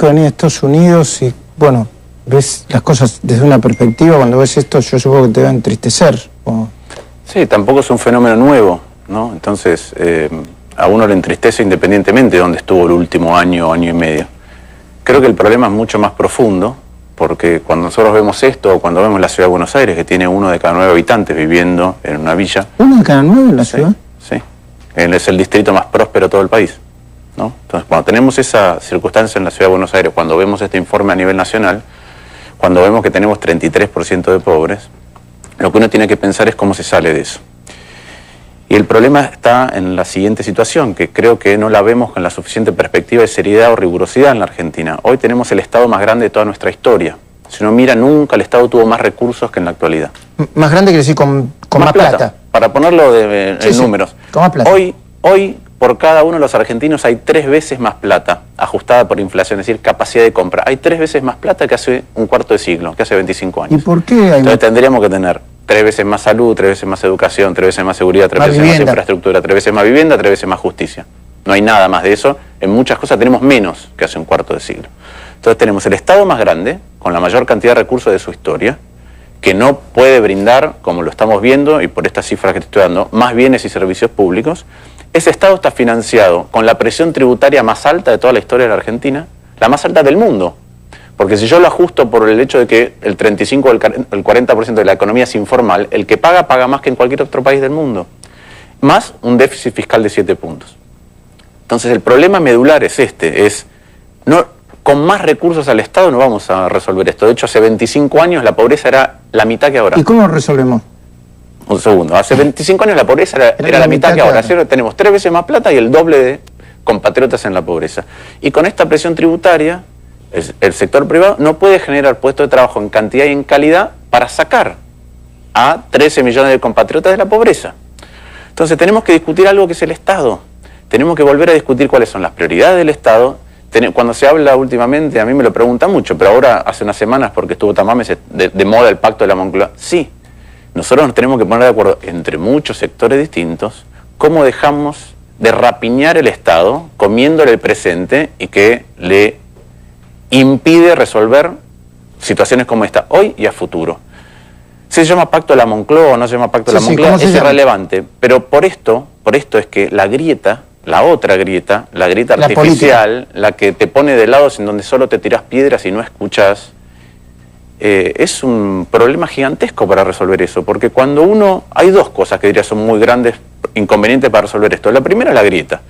que venía de Estados Unidos y, bueno, ves las cosas desde una perspectiva, cuando ves esto yo supongo que te va a entristecer. Sí, tampoco es un fenómeno nuevo, ¿no? Entonces, a uno le entristece independientemente de dónde estuvo el último año, año y medio. Creo que el problema es mucho más profundo, porque cuando nosotros vemos esto, o cuando vemos la ciudad de Buenos Aires, que tiene 1 de cada 9 habitantes viviendo en una villa. ¿1 de cada 9 en la ciudad? Sí, es el distrito más próspero de todo el país, ¿no? Entonces, cuando tenemos esa circunstancia en la ciudad de Buenos Aires, cuando vemos este informe a nivel nacional, cuando vemos que tenemos 33% de pobres, lo que uno tiene que pensar es cómo se sale de eso. Y el problema está en la siguiente situación, que creo que no la vemos con la suficiente perspectiva de seriedad o rigurosidad en la Argentina. Hoy tenemos el Estado más grande de toda nuestra historia. Si uno mira, nunca el Estado tuvo más recursos que en la actualidad. Más grande quiere decir con más plata. Para ponerlo en números. Con más plata. Hoy, por cada uno de los argentinos hay 3 veces más plata, ajustada por inflación, es decir, capacidad de compra. Hay 3 veces más plata que hace un cuarto de siglo, que hace 25 años. ¿Y por qué hay Entonces tendríamos que tener 3 veces más salud, 3 veces más educación, 3 veces más seguridad, 3 veces más infraestructura, 3 veces más vivienda, 3 veces más justicia. No hay nada más de eso. En muchas cosas tenemos menos que hace un cuarto de siglo. Entonces tenemos el Estado más grande, con la mayor cantidad de recursos de su historia, que no puede brindar, como lo estamos viendo, y por estas cifras que te estoy dando, más bienes y servicios públicos. Ese Estado está financiado con la presión tributaria más alta de toda la historia de la Argentina, la más alta del mundo. Porque si yo lo ajusto por el hecho de que el 35 o el 40% de la economía es informal, el que paga, paga más que en cualquier otro país del mundo. Más un déficit fiscal de 7 puntos. Entonces el problema medular es con más recursos al Estado no vamos a resolver esto. De hecho, hace 25 años la pobreza era la mitad que ahora. ¿Y cómo lo resolvemos? Un segundo. Hace 25 años la pobreza era la mitad que ahora. Tenemos 3 veces más plata y el doble de compatriotas en la pobreza. Y con esta presión tributaria, el sector privado no puede generar puestos de trabajo en cantidad y en calidad para sacar a 13 millones de compatriotas de la pobreza. Entonces tenemos que discutir algo que es el Estado. Tenemos que volver a discutir cuáles son las prioridades del Estado. Cuando se habla últimamente, a mí me lo preguntan mucho, pero ahora hace unas semanas, porque estuvo tan de moda el pacto de la Moncloa, sí, nosotros nos tenemos que poner de acuerdo entre muchos sectores distintos, cómo dejamos de rapiñar el Estado, comiéndole el presente y que le impide resolver situaciones como esta, hoy y a futuro. Si se llama pacto de la Moncloa o no se llama pacto de la Moncloa, es irrelevante, pero por esto es que la grieta, la otra grieta, la grieta artificial, la que te pone de lados en donde solo te tirás piedras y no escuchás, es un problema gigantesco para resolver eso, porque cuando hay 2 cosas que diría son muy grandes inconvenientes para resolver esto. La primera es la grieta,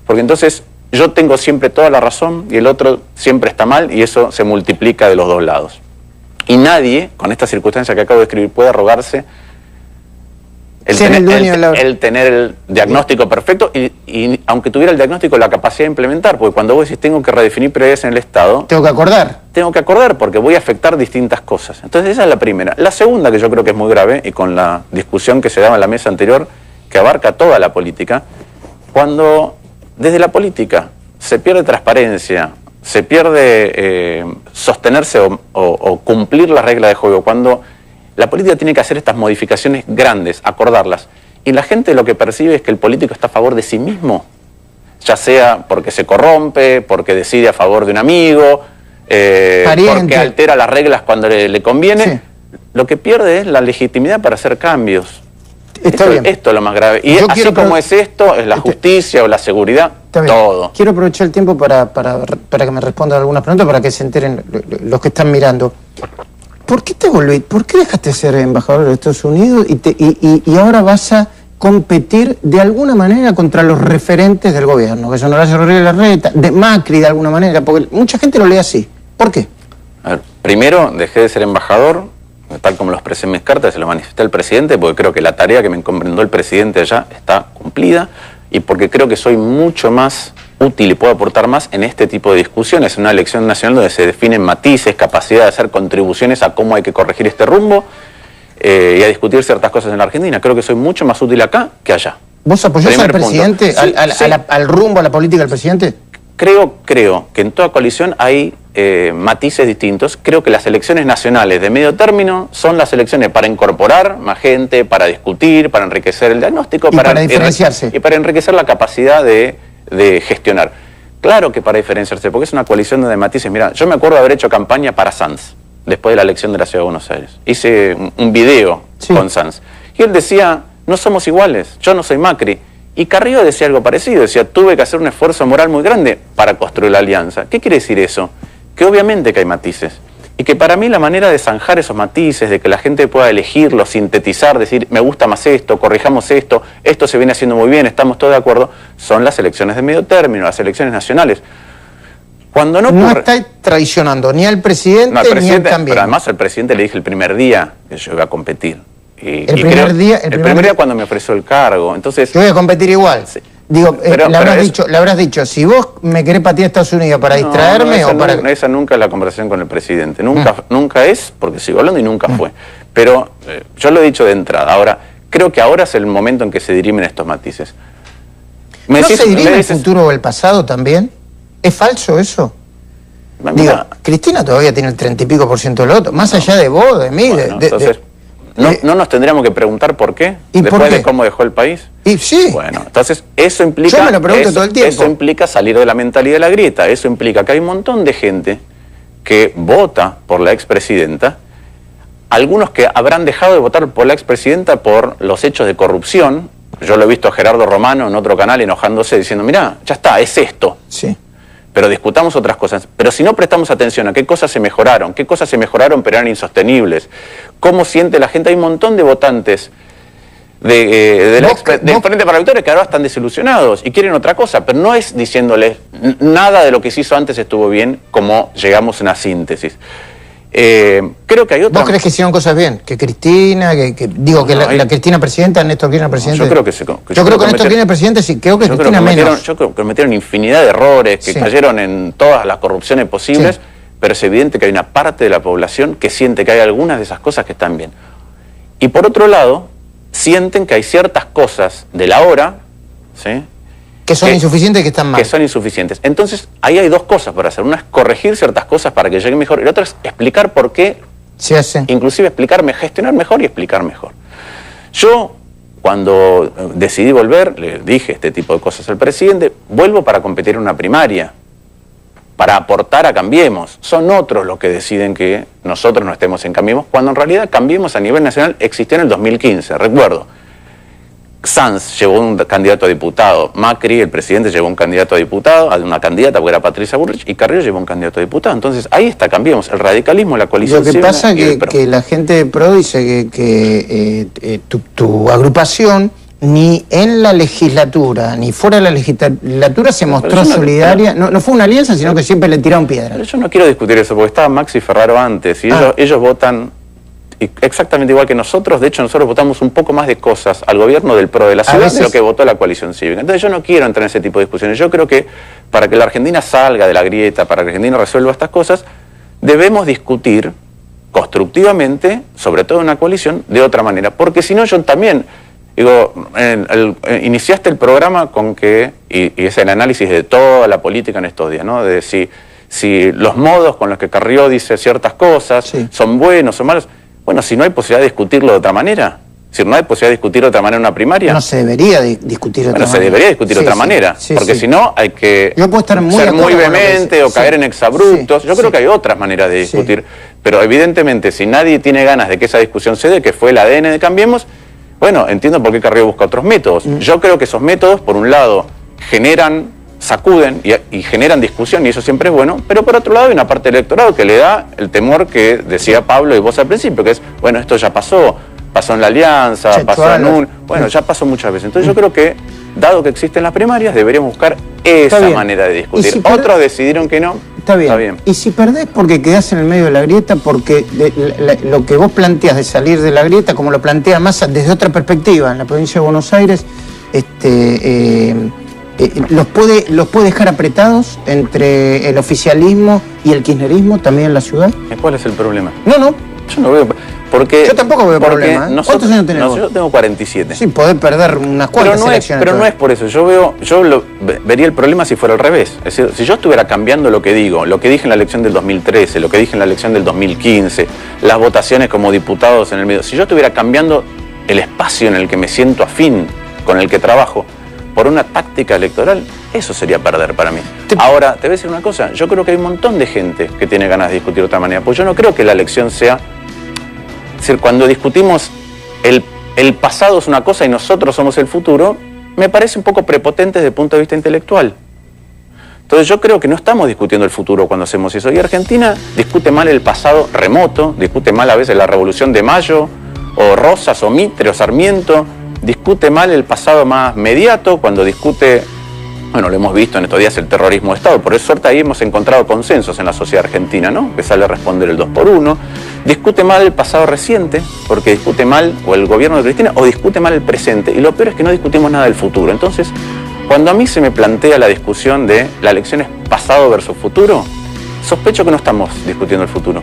porque entonces yo tengo siempre toda la razón y el otro siempre está mal y eso se multiplica de los 2 lados. Y nadie, con esta circunstancia que acabo de describir, puede arrogarse el tener el diagnóstico perfecto y aunque tuviera el diagnóstico, la capacidad de implementar, porque cuando vos decís tengo que redefinir prioridades en el Estado... Tengo que acordar. Tengo que acordar porque voy a afectar distintas cosas. Entonces esa es la primera. La segunda, que yo creo que es muy grave, y con la discusión que se daba en la mesa anterior, que abarca toda la política, cuando desde la política se pierde transparencia, se pierde sostenerse o cumplir las reglas de juego, cuando la política tiene que hacer estas modificaciones grandes, acordarlas, y la gente lo que percibe es que el político está a favor de sí mismo, ya sea porque se corrompe, porque decide a favor de un amigo, porque altera las reglas cuando le conviene, sí. Lo que pierde es la legitimidad para hacer cambios. Esto es lo más grave. Y así como es esto, es la justicia o la seguridad, todo. Quiero aprovechar el tiempo para que me respondan algunas preguntas, para que se enteren los que están mirando. ¿Por qué te volviste? ¿Por qué dejaste de ser embajador de Estados Unidos y ahora vas a competir de alguna manera contra los referentes del gobierno? Que son Horacio Rodríguez Larreta, de Macri de alguna manera, porque mucha gente lo lee así. ¿Por qué? A ver, primero, dejé de ser embajador, tal como lo expresé en mis cartas, se lo manifesté al presidente, porque creo que la tarea que me encomendó el presidente allá está cumplida y porque creo que soy mucho más útil y puedo aportar más en este tipo de discusiones, en una elección nacional donde se definen matices, capacidad de hacer contribuciones a cómo hay que corregir este rumbo y a discutir ciertas cosas en la Argentina. Creo que soy mucho más útil acá que allá. ¿Vos apoyás al presidente, al rumbo, a la política del presidente? Creo que en toda coalición hay matices distintos. Creo que las elecciones nacionales de medio término son las elecciones para incorporar más gente, para discutir, para enriquecer el diagnóstico, para diferenciarse. Y para enriquecer la capacidad de gestionar. Claro que para diferenciarse, porque es una coalición de matices. Mira, yo me acuerdo de haber hecho campaña para Sanz, después de la elección de la Ciudad de Buenos Aires. Hice un video con Sanz. Y él decía, no somos iguales, yo no soy Macri. Y Carrió decía algo parecido, decía, tuve que hacer un esfuerzo moral muy grande para construir la alianza. ¿Qué quiere decir eso? Que obviamente que hay matices. Y que para mí la manera de zanjar esos matices, de que la gente pueda elegirlo, sintetizar, decir, me gusta más esto, corrijamos esto se viene haciendo muy bien, estamos todos de acuerdo, son las elecciones de medio término, las elecciones nacionales. Cuando no está traicionando ni al presidente, ni al cambiante. Pero además al presidente le dije el primer día que yo iba a competir. El primer día cuando me ofreció el cargo. Entonces, yo voy a competir igual. Sí. Digo, le habrás dicho, si vos me querés patear a Estados Unidos para distraerme o para... Esa nunca es la conversación con el presidente. Nunca es, porque sigo hablando y nunca fue. Pero yo lo he dicho de entrada. Ahora, creo que ahora es el momento en que se dirimen estos matices. ¿No se dirime el futuro o el pasado también? ¿Es falso eso? Digo, Cristina todavía tiene el 30 y pico % del voto, más allá de vos, de mí, entonces, ¿no nos tendríamos que preguntar por qué? ¿Y después por qué? De cómo dejó el país. Y sí. Bueno, entonces eso implica... Yo me lo pregunto todo el tiempo. Eso implica salir de la mentalidad de la grieta. Eso implica que hay un montón de gente que vota por la expresidenta, algunos que habrán dejado de votar por la expresidenta por los hechos de corrupción. Yo lo he visto a Gerardo Romano en otro canal enojándose, diciendo, mirá, ya está, es esto. Sí. Pero discutamos otras cosas. Pero si no prestamos atención a qué cosas se mejoraron pero eran insostenibles, cómo siente la gente, hay un montón de votantes del Frente para la Victoria que ahora están desilusionados y quieren otra cosa, pero no es diciéndoles nada de lo que se hizo antes estuvo bien, como llegamos a una síntesis. Creo que hay otra... ¿Vos crees que hicieron cosas bien? Que Cristina, la Cristina presidenta, Néstor Kirchner presidente... Yo creo que yo creo que Néstor Kirchner presidente sí, creo que Cristina menos. Yo creo que cometieron infinidad de errores, que cayeron en todas las corrupciones posibles, pero es evidente que hay una parte de la población que siente que hay algunas de esas cosas que están bien. Y por otro lado, sienten que hay ciertas cosas de la hora, ¿sí?, que son insuficientes y que están mal. Que son insuficientes. Entonces, ahí hay dos cosas por hacer. Una es corregir ciertas cosas para que llegue mejor, y la otra es explicar por qué se hace. Inclusive gestionar mejor y explicar mejor. Yo, cuando decidí volver, le dije este tipo de cosas al presidente, vuelvo para competir en una primaria, para aportar a Cambiemos. Son otros los que deciden que nosotros no estemos en Cambiemos, cuando en realidad Cambiemos a nivel nacional existió en el 2015, recuerdo. Sanz llevó un candidato a diputado, Macri, el presidente, llevó un candidato a diputado, a una candidata porque era Patricia Bullrich, y Carrió llevó un candidato a diputado. Entonces ahí está, Cambiemos, el radicalismo, la coalición. Lo que pasa es que la gente de PRO dice que tu agrupación ni en la legislatura ni fuera de la legislatura se mostró solidaria, no fue una alianza, sino que siempre le tiraron piedra. Pero yo no quiero discutir eso, porque estaba Maxi Ferraro antes, y ellos votan... exactamente igual que nosotros. De hecho, nosotros votamos un poco más de cosas al gobierno del PRO de la ciudad de lo que votó la coalición cívica. Entonces yo no quiero entrar en ese tipo de discusiones. Yo creo que para que la Argentina salga de la grieta, para que la Argentina resuelva estas cosas, debemos discutir constructivamente, sobre todo en una coalición, de otra manera. Porque si no, yo también, digo, iniciaste el programa con que, y es el análisis de toda la política en estos días, ¿no? De si los modos con los que Carrió dice ciertas cosas son buenos o malos. Bueno, si no hay posibilidad de discutirlo de otra manera, si no hay posibilidad de discutir de otra manera en una primaria... No se debería discutir de otra manera. Se debería discutir de otra manera, porque si no hay que ser muy vehemente o caer en exabruptos. Yo creo que hay otras maneras de discutir, pero evidentemente si nadie tiene ganas de que esa discusión se dé, que fue el ADN de Cambiemos, bueno, entiendo por qué Carrió busca otros métodos. Yo creo que esos métodos, por un lado, sacuden y generan discusión, y eso siempre es bueno, pero por otro lado hay una parte del electorado que le da el temor que decía Pablo y vos al principio, que es, bueno, esto ya pasó en la alianza, pasó en ya pasó muchas veces. Entonces yo creo que, dado que existen las primarias, deberíamos buscar esa manera de discutir. Otros decidieron que no. Está bien. Y si perdés porque quedás en el medio de la grieta, porque lo que vos planteás de salir de la grieta, como lo plantea Massa desde otra perspectiva, en la provincia de Buenos Aires, los puede dejar apretados entre el oficialismo y el kirchnerismo también en la ciudad. ¿Cuál es el problema? No. Yo no veo... Porque, yo tampoco veo problema. ¿Cuántos años tenemos? Yo tengo 47. Sí, podés perder unas cuantas elecciones. Pero no es por eso. Yo vería el problema si fuera al revés. Es decir, si yo estuviera cambiando lo que digo, lo que dije en la elección del 2013, lo que dije en la elección del 2015, las votaciones como diputados en el medio, si yo estuviera cambiando el espacio en el que me siento afín, con el que trabajo, por una táctica electoral, eso sería perder para mí. Ahora, te voy a decir una cosa, yo creo que hay un montón de gente que tiene ganas de discutir de otra manera, pues yo no creo que la elección sea... Es decir, cuando discutimos el pasado es una cosa y nosotros somos el futuro, me parece un poco prepotente desde el punto de vista intelectual. Entonces yo creo que no estamos discutiendo el futuro cuando hacemos eso. Y Argentina discute mal el pasado remoto, discute mal a veces la Revolución de Mayo, o Rosas, o Mitre, o Sarmiento, discute mal el pasado más mediato cuando discute, bueno, lo hemos visto en estos días, el terrorismo de Estado. Por suerte ahí hemos encontrado consensos en la sociedad argentina, ¿no? Que sale a responder el 2x1. Discute mal el pasado reciente, porque discute mal o el gobierno de Cristina, o discute mal el presente. Y lo peor es que no discutimos nada del futuro. Entonces, cuando a mí se me plantea la discusión de la elección es pasado versus futuro, sospecho que no estamos discutiendo el futuro.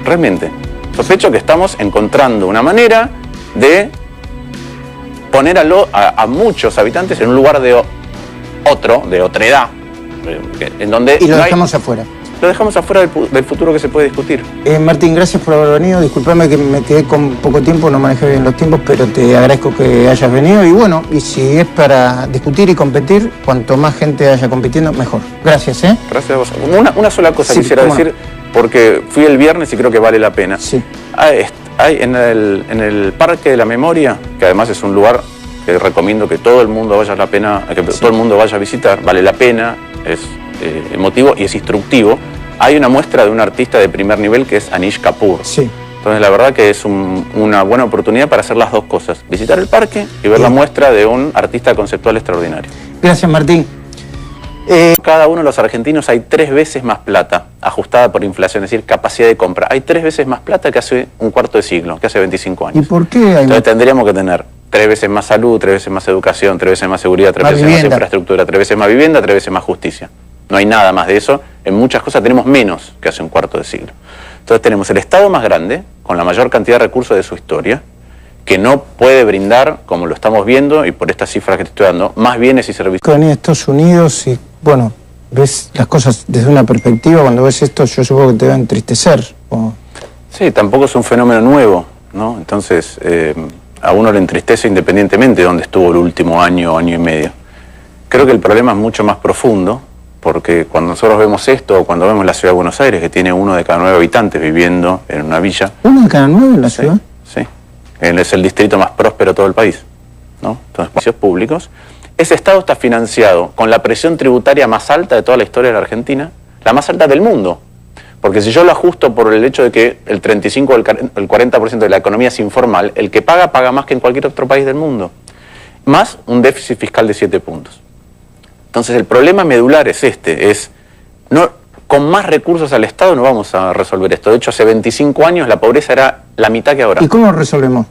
Realmente. Sospecho que estamos encontrando una manera de poner a muchos habitantes en un lugar de otredad, en donde y lo dejamos afuera. Lo dejamos afuera del futuro que se puede discutir. Martín, gracias por haber venido. Disculpame que me quedé con poco tiempo, no manejé bien los tiempos, pero te agradezco que hayas venido. Y bueno, y si es para discutir y competir, cuanto más gente haya compitiendo, mejor. Gracias, ¿eh? Gracias a vos. Una sola cosa quisiera decir, porque fui el viernes y creo que vale la pena. Sí. Hay en el Parque de la Memoria, que además es un lugar que recomiendo que todo el mundo vaya todo el mundo vaya a visitar, vale la pena, es emotivo y es instructivo. Hay una muestra de un artista de primer nivel que es Anish Kapoor. Sí. Entonces la verdad que es una buena oportunidad para hacer las dos cosas, visitar el parque y ver la muestra de un artista conceptual extraordinario. Gracias, Martín. Cada uno de los argentinos hay 3 veces más plata ajustada por inflación, es decir, capacidad de compra. Hay 3 veces más plata que hace un cuarto de siglo, que hace 25 años. ¿Y por qué hay Entonces tendríamos que tener 3 veces más salud, 3 veces más educación, 3 veces más seguridad, 3 veces más infraestructura, 3 veces más vivienda, 3 veces más justicia. No hay nada más de eso. En muchas cosas tenemos menos que hace un cuarto de siglo. Entonces tenemos el Estado más grande, con la mayor cantidad de recursos de su historia, que no puede brindar, como lo estamos viendo, y por estas cifras que te estoy dando, más bienes y servicios. Venís a Estados Unidos y, bueno, ves las cosas desde una perspectiva, cuando ves esto yo supongo que te va a entristecer. Sí, tampoco es un fenómeno nuevo, ¿no? Entonces, a uno le entristece independientemente de dónde estuvo el último año y medio. Creo que el problema es mucho más profundo, porque cuando nosotros vemos esto, o cuando vemos la ciudad de Buenos Aires, que tiene 1 de cada 9 habitantes viviendo en una villa. ¿1 de cada 9 en la ciudad? Sí. Es el distrito más próspero de todo el país, ¿no? Entonces, servicios públicos. Ese Estado está financiado con la presión tributaria más alta de toda la historia de la Argentina, la más alta del mundo. Porque si yo lo ajusto por el hecho de que el 35 o el 40% de la economía es informal, el que paga más que en cualquier otro país del mundo. Más un déficit fiscal de 7 puntos. Entonces el problema medular es con más recursos al Estado no vamos a resolver esto. De hecho, hace 25 años la pobreza era la mitad que ahora. ¿Y cómo lo resolvemos?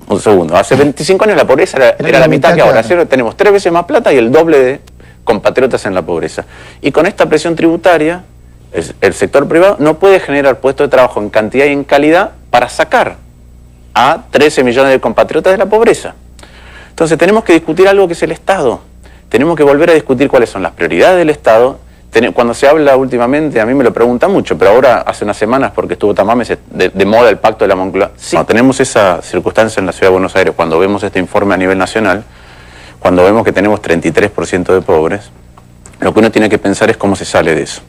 Un segundo. Hace 25 años la pobreza era la mitad que ahora. Tenemos 3 veces más plata y el doble de compatriotas en la pobreza. Y con esta presión tributaria, el sector privado no puede generar puestos de trabajo en cantidad y en calidad para sacar a 13 millones de compatriotas de la pobreza. Entonces tenemos que discutir algo que es el Estado. Tenemos que volver a discutir cuáles son las prioridades del Estado. Cuando se habla últimamente, a mí me lo preguntan mucho, pero ahora hace unas semanas, porque estuvo tan de moda el pacto de la Moncloa. Sí. No, tenemos esa circunstancia en la Ciudad de Buenos Aires, cuando vemos este informe a nivel nacional, cuando vemos que tenemos 33% de pobres, lo que uno tiene que pensar es cómo se sale de eso.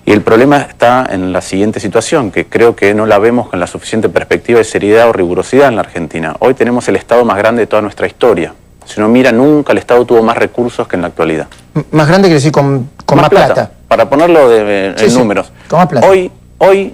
Y el problema está en la siguiente situación, que creo que no la vemos con la suficiente perspectiva de seriedad o rigurosidad en la Argentina. Hoy tenemos el Estado más grande de toda nuestra historia. Si uno mira, nunca el Estado tuvo más recursos que en la actualidad. Más grande quiere decir con más plata. Para ponerlo en números. Con más plata. Hoy